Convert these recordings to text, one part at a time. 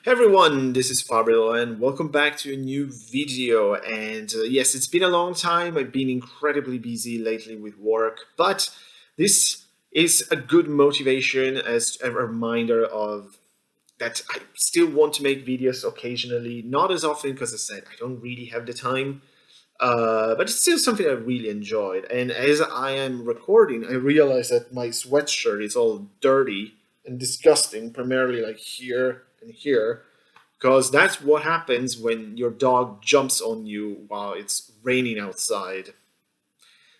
Hey everyone, this is Fabio and welcome back to a new video. And yes, it's been a long time. I've been incredibly busy lately with work, but this is a good motivation as a reminder of that I still want to make videos occasionally, not as often because I said I don't really have the time. But it's still something I really enjoyed. And as I am recording, I realize that my sweatshirt is all dirty and disgusting, primarily like here and here, because that's what happens when your dog jumps on you while it's raining outside.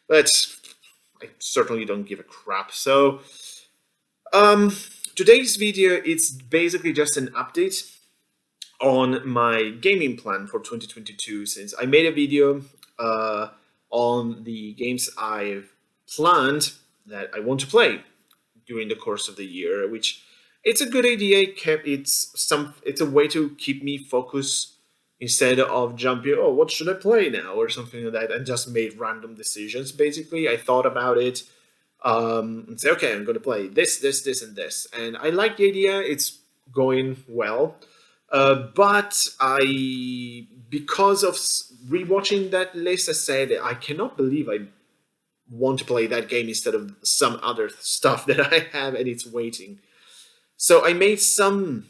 But I certainly don't give a crap. So, um, today's video it's basically just an update on my gaming plan for 2022 since I made a video on the games I've planned that I want to play during the course of the year, which it's a good idea. It's a way to keep me focused instead of jumping, oh, what should I play now or something like that, and just made random decisions. Basically, I thought about it and say, okay, I'm going to play this, and this, and I like the idea. It's going well. But because of rewatching that list, I said I cannot believe I want to play that game instead of some other stuff that I have and it's waiting. So I made some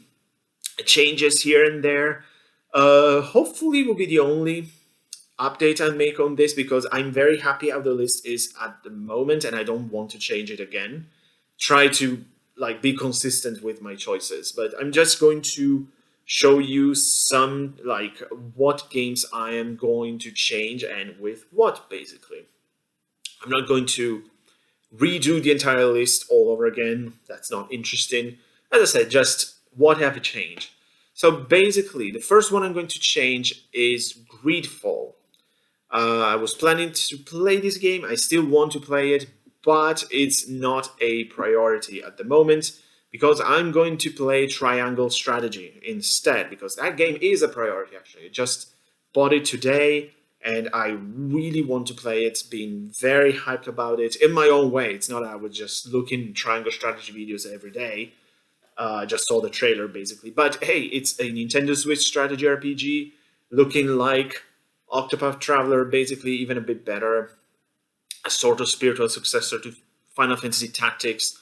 changes here and there. Hopefully, will be the only update I make on this because I'm very happy how the list is at the moment, and I don't want to change it again. Try to be consistent with my choices, but I'm just going to show you some what games I am going to change and with what basically. I'm not going to redo the entire list all over again. That's not interesting. As I said, just what have you changed. So basically, the first one I'm going to change is Greedfall. I was planning to play this game. I still want to play it, but it's not a priority at the moment because I'm going to play Triangle Strategy instead because that game is a priority actually. I just bought it today and I really want to play it, being very hyped about it in my own way. It's not I would just look in Triangle Strategy videos every day. I just saw the trailer basically. But hey, it's a Nintendo Switch strategy RPG looking like Octopath Traveler, basically even a bit better. A sort of spiritual successor to Final Fantasy Tactics.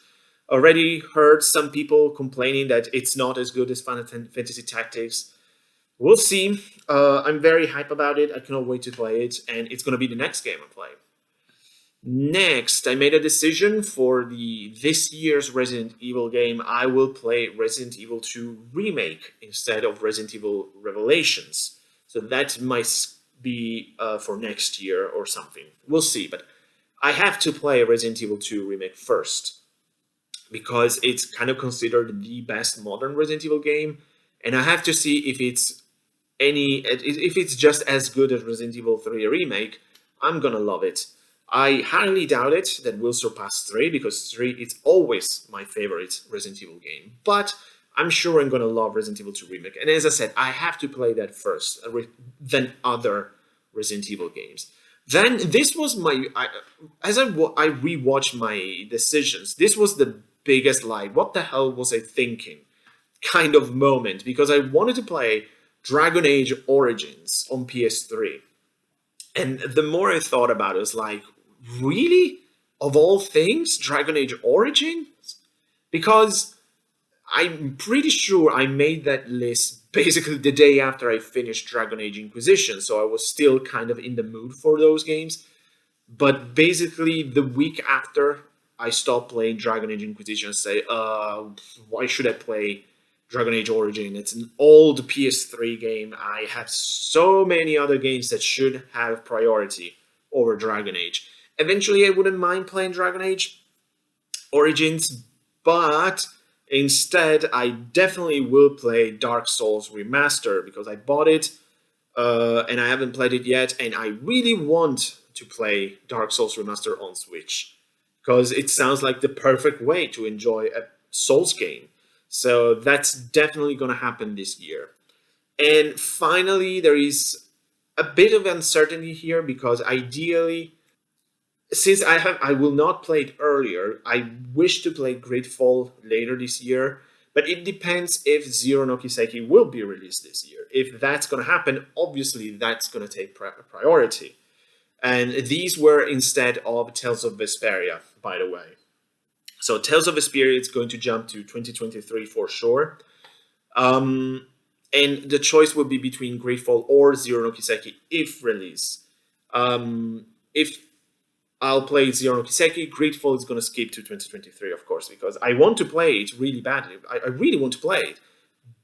Already heard some people complaining that it's not as good as Final Fantasy Tactics. We'll see. I'm very hype about it. I cannot wait to play it, and it's going to be the next game I play. Next, I made a decision for this year's Resident Evil game. I will play Resident Evil 2 Remake instead of Resident Evil Revelations. So that might be for next year or something. We'll see, but I have to play Resident Evil 2 Remake first because it's kind of considered the best modern Resident Evil game, and I have to see if it's just as good as Resident Evil 3 Remake. I'm gonna love it. I highly doubt it that will surpass 3 because 3 is always my favorite Resident Evil game. But I'm sure I'm gonna love Resident Evil 2 Remake. And as I said, I have to play that first, than other Resident Evil games. Then this was as I rewatched my decisions, this was the biggest what the hell was I thinking kind of moment because I wanted to play Dragon Age Origins on PS3. And the more I thought about it, I was like, really? Of all things, Dragon Age Origins? Because I'm pretty sure I made that list basically the day after I finished Dragon Age Inquisition, so I was still kind of in the mood for those games. But basically, the week after I stopped playing Dragon Age Inquisition, I say, why should I play Dragon Age Origin? It's an old PS3 game. I have so many other games that should have priority over Dragon Age. Eventually, I wouldn't mind playing Dragon Age Origins, but instead, I definitely will play Dark Souls Remastered because I bought it and I haven't played it yet, and I really want to play Dark Souls Remastered on Switch because it sounds like the perfect way to enjoy a Souls game. So that's definitely going to happen this year. And finally, there is a bit of uncertainty here because ideally, since I will not play it earlier, I wish to play Greedfall later this year. But it depends if Zero no Kiseki will be released this year. If that's going to happen, obviously that's going to take priority. And these were instead of Tales of Vesperia, by the way. So Tales of Vesperia is going to jump to 2023 for sure. And the choice would be between Greedfall or Zero no Kiseki if released. If I'll play Zero no Kiseki, Greedfall is going to skip to 2023, of course, because I want to play it really badly. I really want to play it,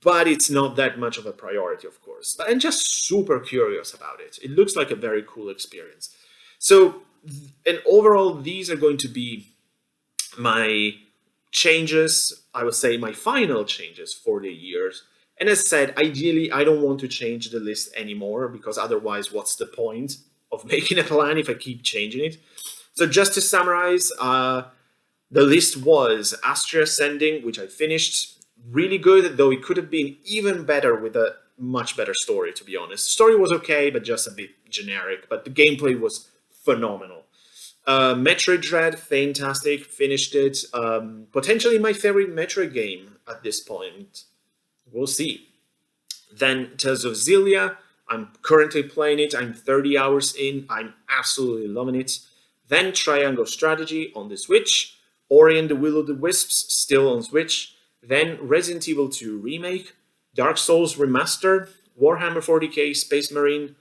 but it's not that much of a priority, of course. I'm just super curious about it. It looks like a very cool experience. So, and overall, these are going to be my changes, I would say my final changes for the years. And as said, ideally, I don't want to change the list anymore, because otherwise, what's the point of making a plan if I keep changing it? So just to summarize, the list was Astria Ascending, which I finished. Really good, though it could have been even better with a much better story, to be honest. The story was okay, but just a bit generic. But the gameplay was phenomenal. Metroid Dread, fantastic, finished it. Potentially my favorite Metroid game at this point. We'll see. Then Tales of Xillia, I'm currently playing it. I'm 30 hours in. I'm absolutely loving it. Then Triangle Strategy on the Switch. Ori and the Will of the Wisps, still on Switch. Then Resident Evil 2 Remake. Dark Souls Remastered. Warhammer 40k Space Marine.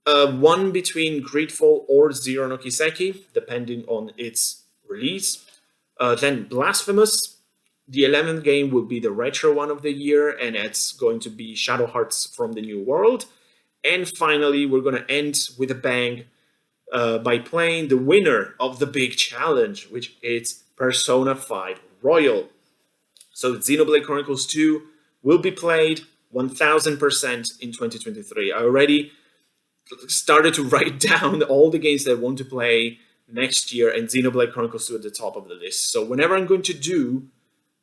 One between Greedfall or Zero no Kiseki, depending on its release. Then Blasphemous. The 11th game will be the retro one of the year, and it's going to be Shadow Hearts from the New World. And finally, we're going to end with a bang by playing the winner of the big challenge, which is Persona 5 Royal. So Xenoblade Chronicles 2 will be played 1000% in 2023. I already started to write down all the games that I want to play next year, and Xenoblade Chronicles 2 at the top of the list. So whenever I'm going to do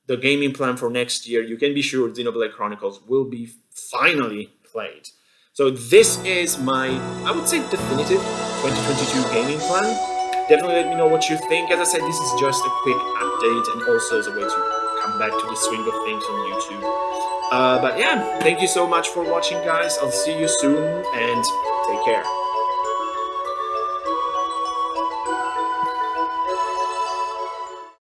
the gaming plan for next year, you can be sure Xenoblade Chronicles will be finally played. So this is my, I would say, definitive 2022 gaming plan. Definitely let me know what you think. As I said, this is just a quick update and also as a way to come back to the swing of things on YouTube. But yeah, thank you so much for watching, guys. I'll see you soon and take care.